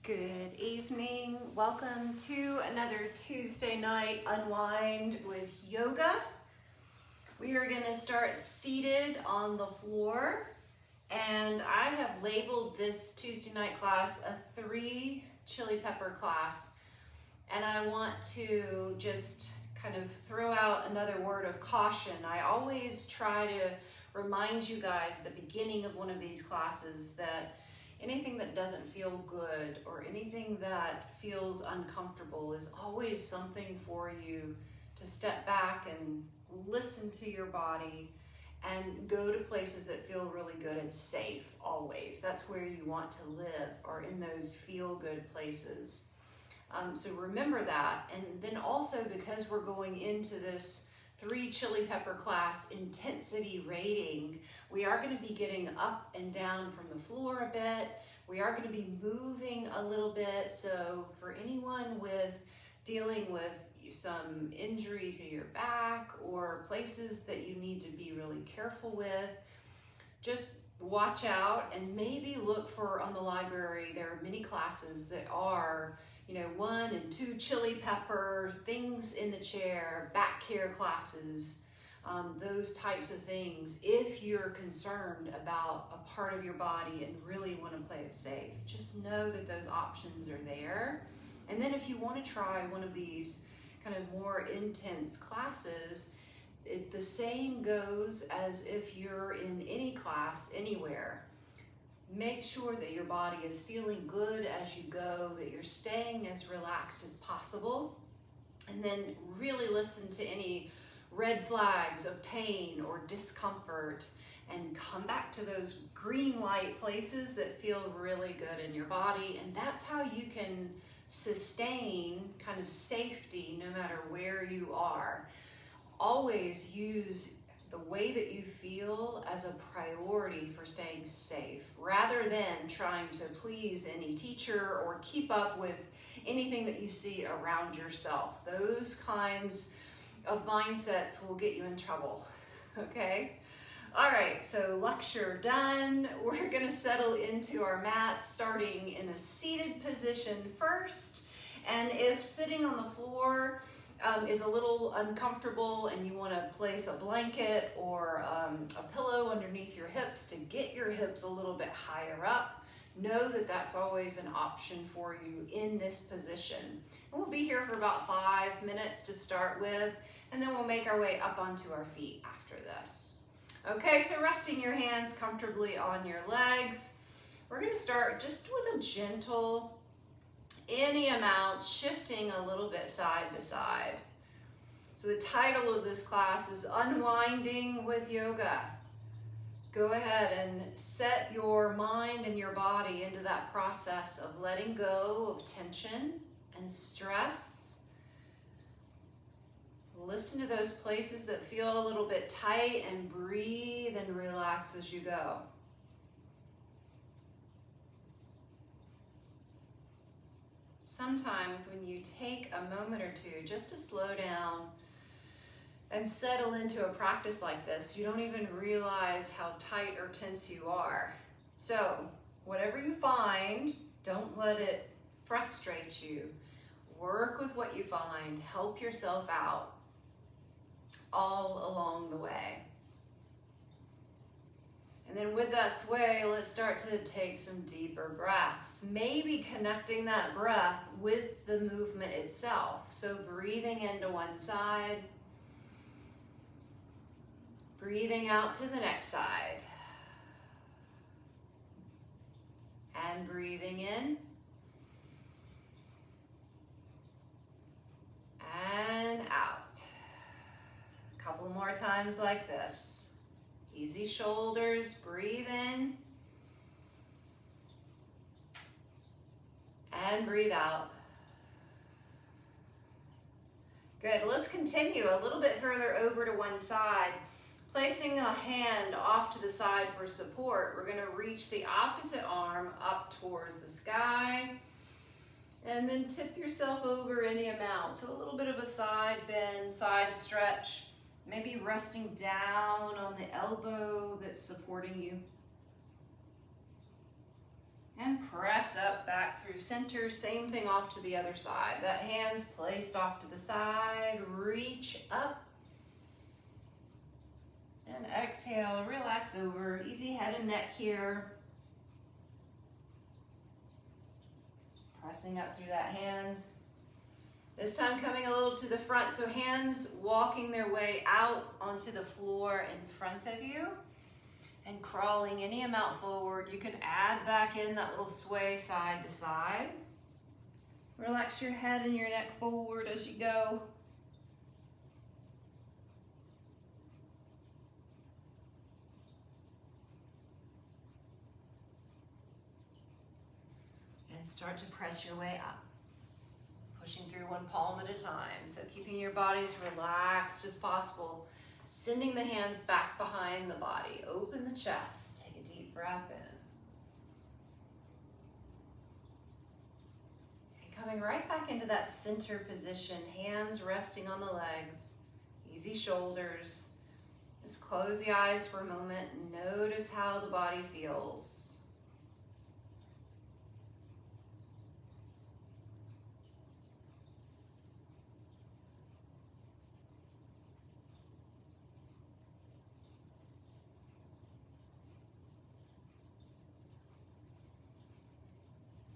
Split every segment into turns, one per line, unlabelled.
Good evening. Welcome to another Tuesday night Unwind with yoga. We are going to start seated on the floor, and I have labeled this Tuesday night class a 3 chili pepper class, and I want to just kind of throw out another word of caution. I always try to remind you guys at the beginning of one of these classes that anything that doesn't feel good or anything that feels uncomfortable is always something for you to step back and listen to your body and go to places that feel really good and safe always. That's where you want to live, or in those feel-good places. So remember that. And then also, because we're going into this 3 chili pepper class intensity rating, we are going to be getting up and down from the floor a bit. We are going to be moving a little bit. So for anyone dealing with some injury to your back or places that you need to be really careful with, just watch out and maybe look for on the library. There are many classes that are 1 and 2 chili pepper, things in the chair, back care classes, those types of things. If you're concerned about a part of your body and really want to play it safe, just know that those options are there. And then if you want to try one of these kind of more intense classes, the same goes as if you're in any class anywhere. Make sure that your body is feeling good as you go, that you're staying as relaxed as possible, and then really listen to any red flags of pain or discomfort and come back to those green light places that feel really good in your body. And that's how you can sustain kind of safety no matter where you are. Always use the way that you feel as a priority for staying safe, rather than trying to please any teacher or keep up with anything that you see around yourself. Those kinds of mindsets will get you in trouble, okay? All right, so lecture done. We're gonna settle into our mats, starting in a seated position first. And if sitting on the floor is a little uncomfortable and you want to place a blanket or a pillow underneath your hips to get your hips a little bit higher up, know that that's always an option for you in this position. And we'll be here for about 5 minutes to start with, and then we'll make our way up onto our feet after this. Okay, so resting your hands comfortably on your legs. We're going to start just with a gentle, any amount, shifting a little bit side to side. So the title of this class is Unwinding with Yoga. Go ahead and set your mind and your body into that process of letting go of tension and stress. Listen to those places that feel a little bit tight and breathe and relax as you go. Sometimes when you take a moment or two just to slow down and settle into a practice like this, you don't even realize how tight or tense you are. So whatever you find, don't let it frustrate you. Work with what you find, help yourself out all along the way. And then with that sway, let's start to take some deeper breaths. Maybe connecting that breath with the movement itself. So breathing into one side, breathing out to the next side, and breathing in, and out. A couple more times like this. Easy shoulders, breathe in, and breathe out. Good, let's continue a little bit further over to one side. Placing a hand off to the side for support, we're gonna reach the opposite arm up towards the sky, and then tip yourself over any amount. So a little bit of a side bend, side stretch. Maybe resting down on the elbow that's supporting you. And And press up back through center. Same thing off to the other side. That hand's placed off to the side. Reach up. And exhale, relax over. Easy head and neck here. Pressing up through that hand. This time coming a little to the front, so hands walking their way out onto the floor in front of you and crawling any amount forward. You can add back in that little sway side to side. Relax your head and your neck forward as you go. And start to press your way up. Pushing through one palm at a time. So keeping your bodies relaxed as possible. Sending the hands back behind the body. Open the chest. Take a deep breath in. And coming right back into that center position. Hands resting on the legs. Easy shoulders. Just close the eyes for a moment and notice how the body feels.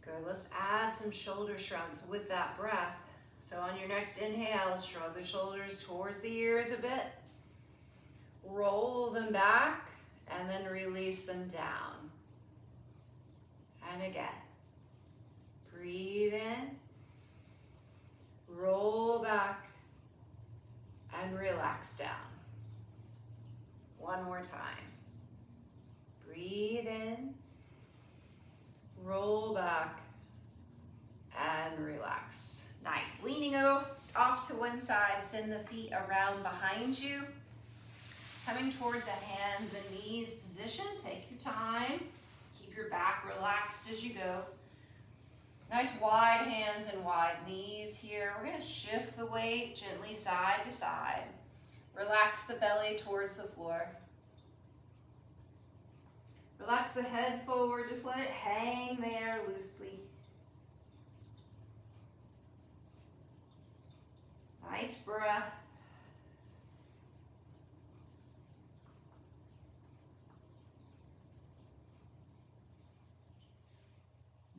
Good, let's add some shoulder shrugs with that breath. So on your next inhale, shrug the shoulders towards the ears a bit. Roll them back and then release them down. And again. Breathe in. Roll back and relax down. One more time. Breathe in. Roll back and relax. Nice. Leaning off to one side, send the feet around behind you. Coming towards a hands and knees position. Take your time. Keep your back relaxed as you go. Nice wide hands and wide knees here. We're going to shift the weight gently side to side. Relax the belly towards the floor. Relax the head forward, just let it hang there loosely. Nice breath.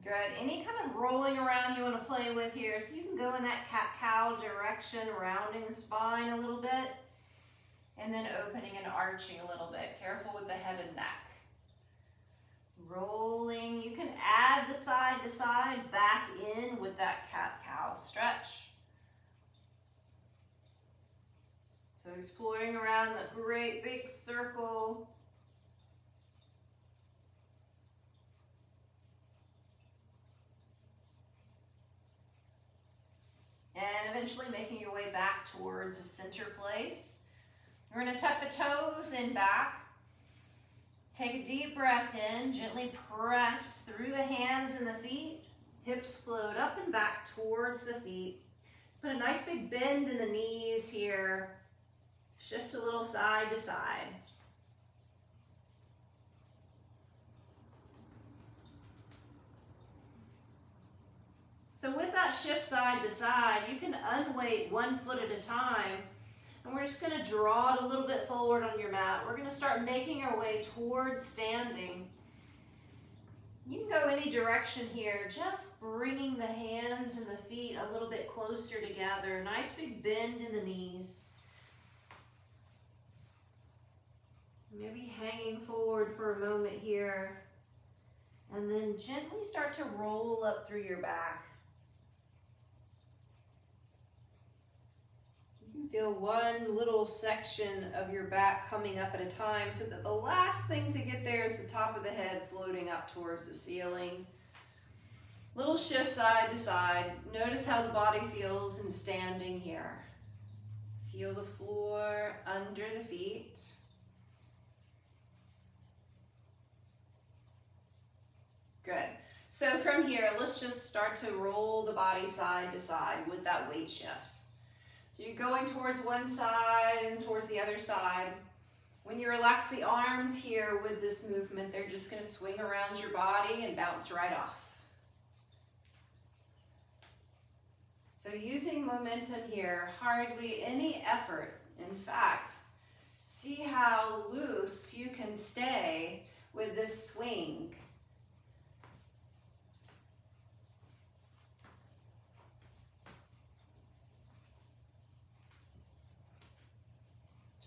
Good. Any kind of rolling around you want to play with here, so you can go in that cat-cow direction, rounding the spine a little bit, and then opening and arching a little bit. Careful with the head and neck. Rolling, you can add the side to side back in with that cat-cow stretch. So exploring around that great big circle. And eventually making your way back towards a center place. We're going to tuck the toes in back. Take a deep breath in, gently press through the hands and the feet. Hips float up and back towards the feet. Put a nice big bend in the knees here. Shift a little side to side. So with that shift side to side, you can unweight 1 foot at a time. And we're just going to draw it a little bit forward on your mat. We're going to start making our way towards standing. You can go any direction here, just bringing the hands and the feet a little bit closer together. Nice big bend in the knees. Maybe hanging forward for a moment here. And then gently start to roll up through your back. Feel one little section of your back coming up at a time, so that the last thing to get there is the top of the head floating up towards the ceiling. Little shift side to side. Notice how the body feels in standing here. Feel the floor under the feet. Good. So from here, let's just start to roll the body side to side with that weight shift. So you're going towards one side and towards the other side. When you relax the arms here with this movement, they're just going to swing around your body and bounce right off. So using momentum here, hardly any effort. In fact, see how loose you can stay with this swing.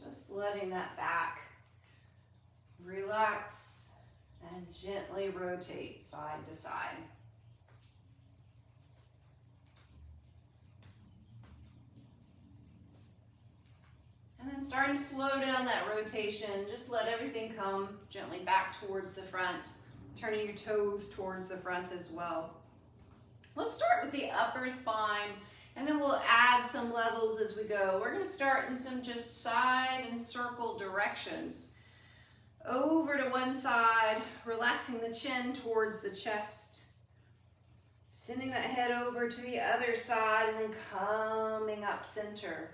Just letting that back relax and gently rotate side to side. And then starting to slow down that rotation. Just let everything come gently back towards the front, turning your toes towards the front as well. Let's start with the upper spine, and then we'll add some levels as we go. We're going to start in some just side and circle directions. Over to one side, relaxing the chin towards the chest. Sending that head over to the other side and then coming up center.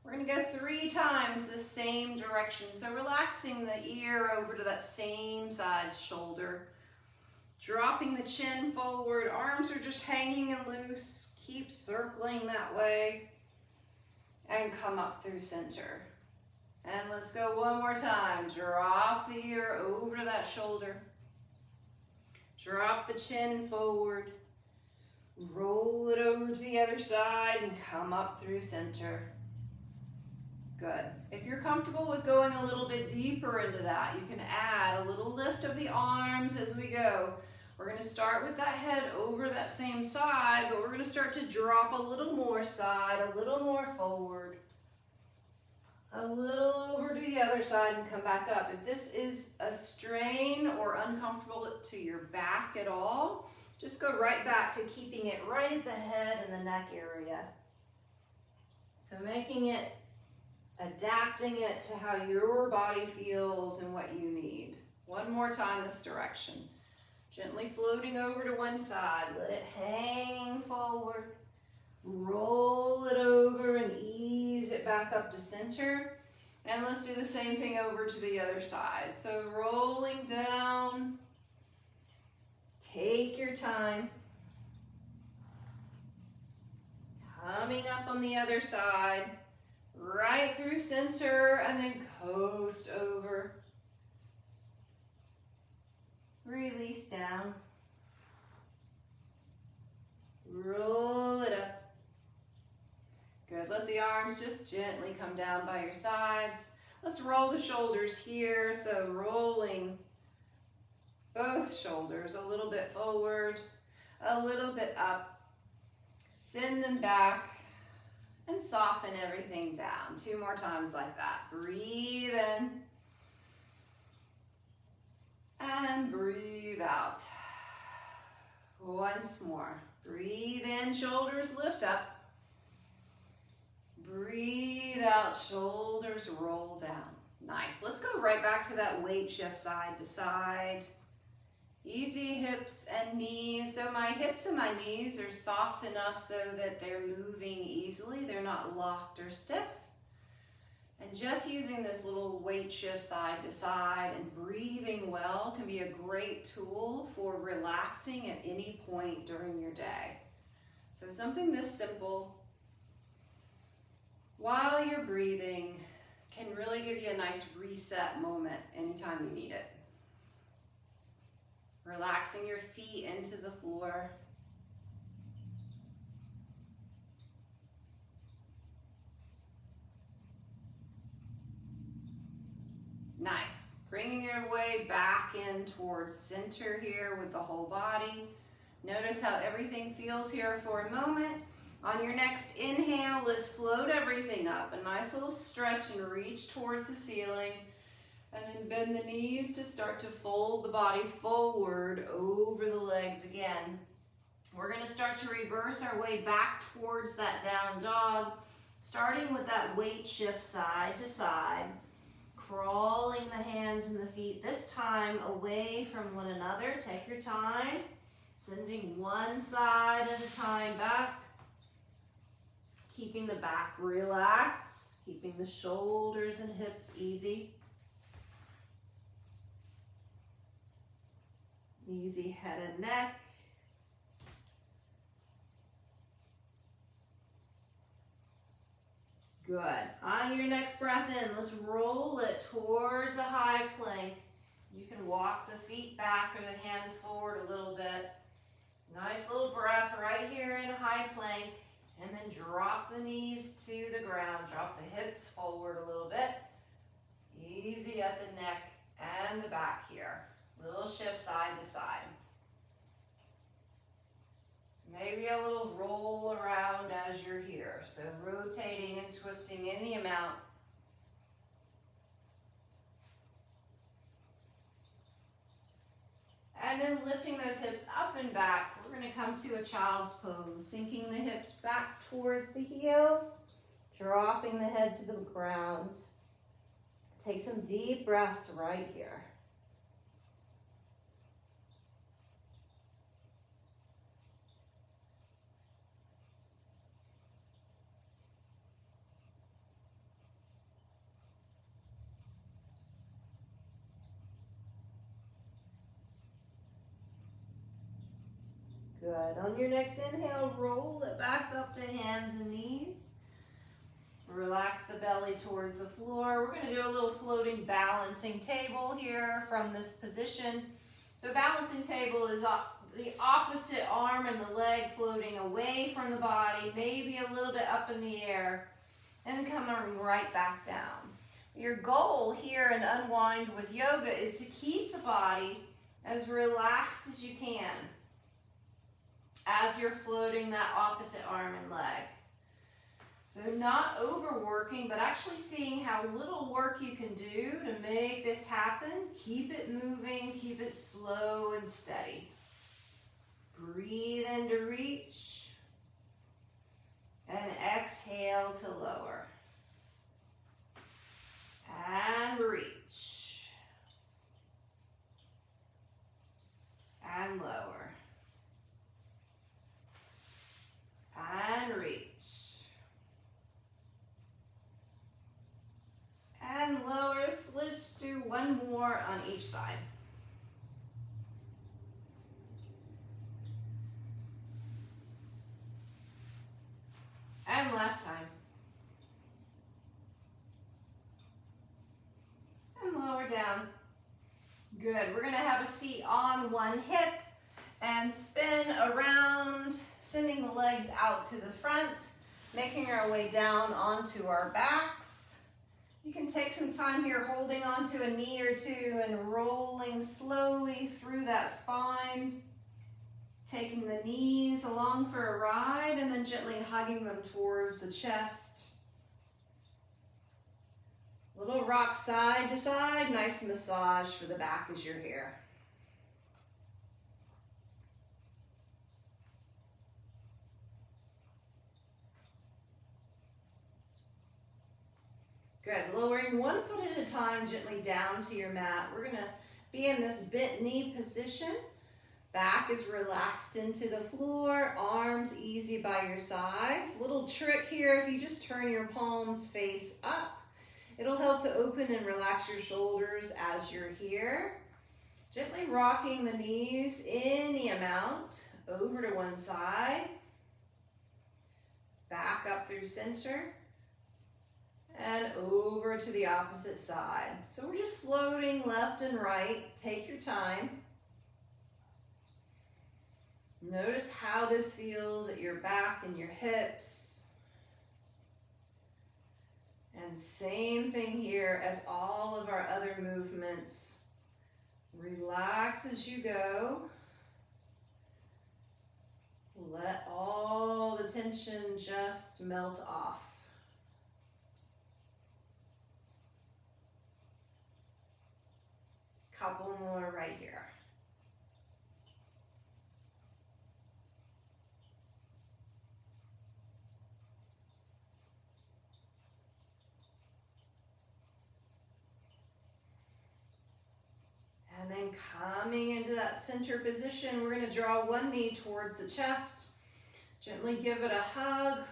We're going to go 3 times the same direction. So relaxing the ear over to that same side shoulder. Dropping the chin forward. Arms are just hanging and loose. Keep circling that way. And come up through center. And let's go one more time. Drop the ear over to that shoulder. Drop the chin forward. Roll it over to the other side and come up through center. Good. If you're comfortable with going a little bit deeper into that, you can add a little lift of the arms as we go. We're going to start with that head over that same side, but we're going to start to drop a little more side, a little more forward, a little over to the other side and come back up. If this is a strain or uncomfortable to your back at all, just go right back to keeping it right at the head and the neck area. So making it, adapting it to how your body feels and what you need. One more time this direction. Gently floating over to one side. Let it hang forward. Roll it over and ease it back up to center. And let's do the same thing over to the other side. So rolling down. Take your time. Coming up on the other side. Right through center and then coast over. Release down. Roll it up. Good. Let the arms just gently come down by your sides. Let's roll the shoulders here. So rolling both shoulders a little bit forward, a little bit up. Send them back. And soften everything down. 2 more times like that. Breathe in. And breathe out. Once more. Breathe in, shoulders lift up. Breathe out, shoulders roll down. Nice. Let's go right back to that weight shift side to side. Easy hips and knees. So my hips and my knees are soft enough so that they're moving easily. They're not locked or stiff. And just using this little weight shift side to side and breathing well can be a great tool for relaxing at any point during your day. So something this simple, while you're breathing, can really give you a nice reset moment anytime you need it. Relaxing your feet into the floor. Nice. Bringing your way back in towards center here with the whole body. Notice how everything feels here for a moment. On your next inhale, let's float everything up. A nice little stretch and reach towards the ceiling. And then bend the knees to start to fold the body forward over the legs again. We're going to start to reverse our way back towards that down dog, starting with that weight shift side to side, crawling the hands and the feet, this time away from one another. Take your time, sending one side at a time back, keeping the back relaxed, keeping the shoulders and hips easy. Easy head and neck. Good. On your next breath in, let's roll it towards a high plank. You can walk the feet back or the hands forward a little bit. Nice little breath right here in a high plank. And then drop the knees to the ground. Drop the hips forward a little bit. Easy at the neck and the back here. Little shift side to side. Maybe a little roll around as you're here. So rotating and twisting any amount. And then lifting those hips up and back. We're going to come to a child's pose. Sinking the hips back towards the heels. Dropping the head to the ground. Take some deep breaths right here. Good. On your next inhale, roll it back up to hands and knees. Relax the belly towards the floor. We're going to do a little floating balancing table here from this position. So balancing table is the opposite arm and the leg floating away from the body, maybe a little bit up in the air, and then coming right back down. Your goal here in Unwind with yoga is to keep the body as relaxed as you can as you're floating that opposite arm and leg. So not overworking, but actually seeing how little work you can do to make this happen. Keep it moving, keep it slow and steady. Breathe in to reach, and exhale to lower. And reach. And lower. And reach. And lower. Let's do one more on each side. And last time. And lower down. Good. We're going to have a seat on one hip and spin around, sending the legs out to the front, making our way down onto our backs. You can take some time here holding onto a knee or two and rolling slowly through that spine, taking the knees along for a ride and then gently hugging them towards the chest. Little rock side to side, nice massage for the back as you're here. Good. Lowering one foot at a time gently down to your mat. We're going to be in this bent knee position. Back is relaxed into the floor. Arms easy by your sides. Little trick here, if you just turn your palms face up, it'll help to open and relax your shoulders as you're here. Gently rocking the knees any amount over to one side. Back up through center. And over to the opposite side. So we're just floating left and right. Take your time. Notice how this feels at your back and your hips. And same thing here as all of our other movements. Relax as you go. Let all the tension just melt off. Couple more right here. And then coming into that center position, we're going to draw one knee towards the chest. Gently give it a hug.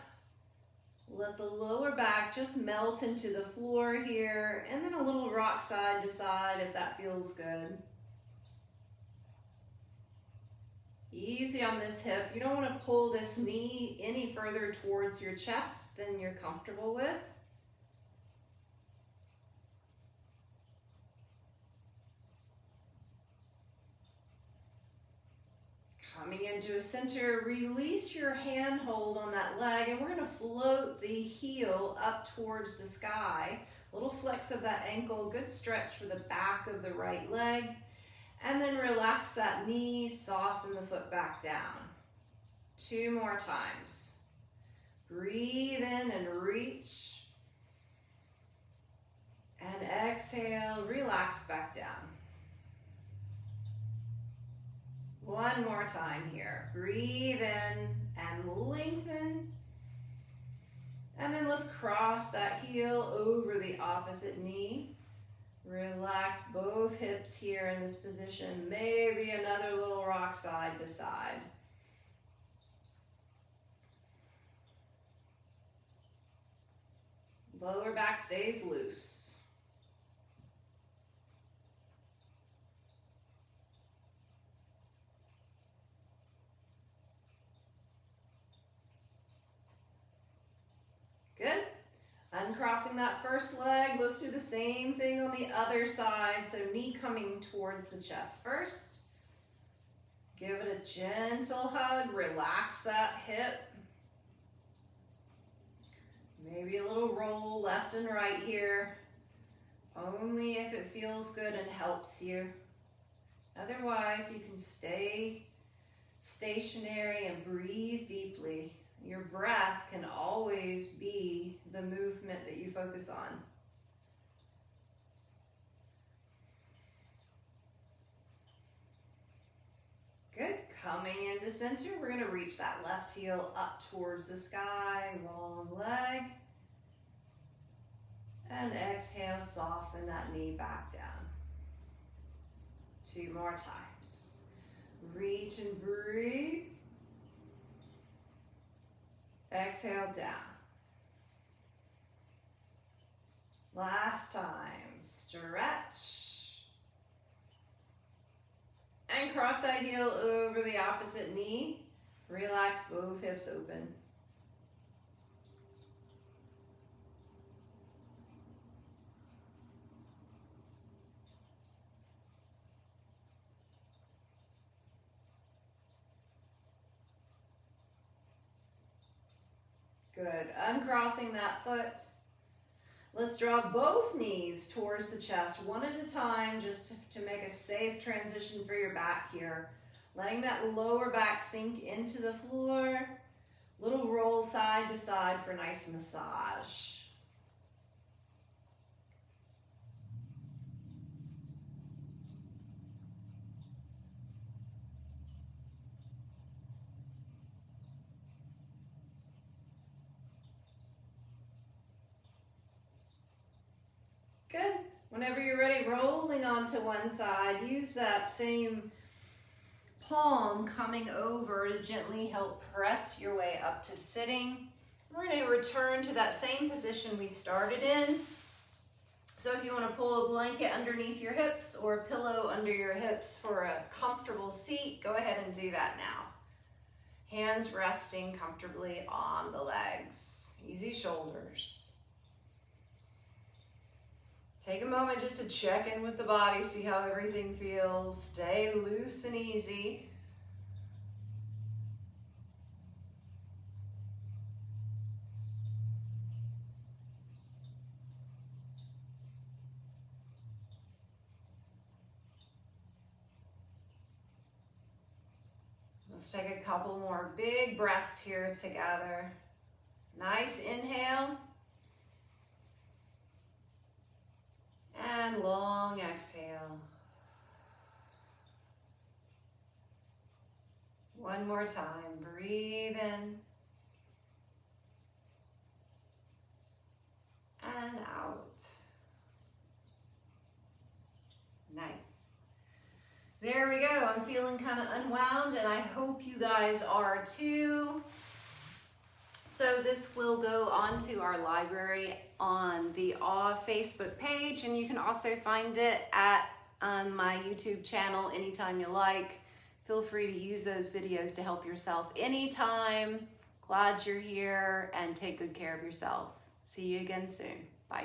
Let the lower back just melt into the floor here, and then a little rock side to side if that feels good. Easy on this hip. You don't want to pull this knee any further towards your chest than you're comfortable with. Coming into a center, release your hand hold on that leg, and we're going to float the heel up towards the sky. A little flex of that ankle, good stretch for the back of the right leg. And then relax that knee, soften the foot back down. 2 more times. Breathe in and reach. And exhale, relax back down. 1 more time here. Breathe in and lengthen. And then let's cross that heel over the opposite knee. Relax both hips here in this position. Maybe another little rock side to side. Lower back stays loose. Good. Uncrossing that first leg, let's do the same thing on the other side. So knee coming towards the chest first. Give it a gentle hug, relax that hip. Maybe a little roll left and right here. Only if it feels good and helps you. Otherwise, you can stay stationary and breathe deeply. Your breath can always be the movement that you focus on. Good. Coming into center, we're going to reach that left heel up towards the sky, long leg. And exhale, soften that knee back down. 2 more times. Reach and breathe. Exhale down. Last time, stretch. And cross that heel over the opposite knee. Relax both hips open. Good. Uncrossing that foot. Let's draw both knees towards the chest, one at a time, just to make a safe transition for your back here. Letting that lower back sink into the floor. Little roll side to side for a nice massage. Good. Whenever you're ready, rolling onto one side, use that same palm coming over to gently help press your way up to sitting. We're going to return to that same position we started in. So if you want to pull a blanket underneath your hips or a pillow under your hips for a comfortable seat, go ahead and do that now. Hands resting comfortably on the legs. Easy shoulders. Take a moment just to check in with the body, see how everything feels. Stay loose and easy. Let's take a couple more big breaths here together. Nice inhale. And long exhale. One more time. Breathe in. And out. Nice. There we go. I'm feeling kind of unwound, and I hope you guys are too. So this will go onto our library on the AWE Facebook page, and you can also find it at my YouTube channel anytime you like. Feel free to use those videos to help yourself anytime. Glad you're here, and take good care of yourself. See you again soon. Bye.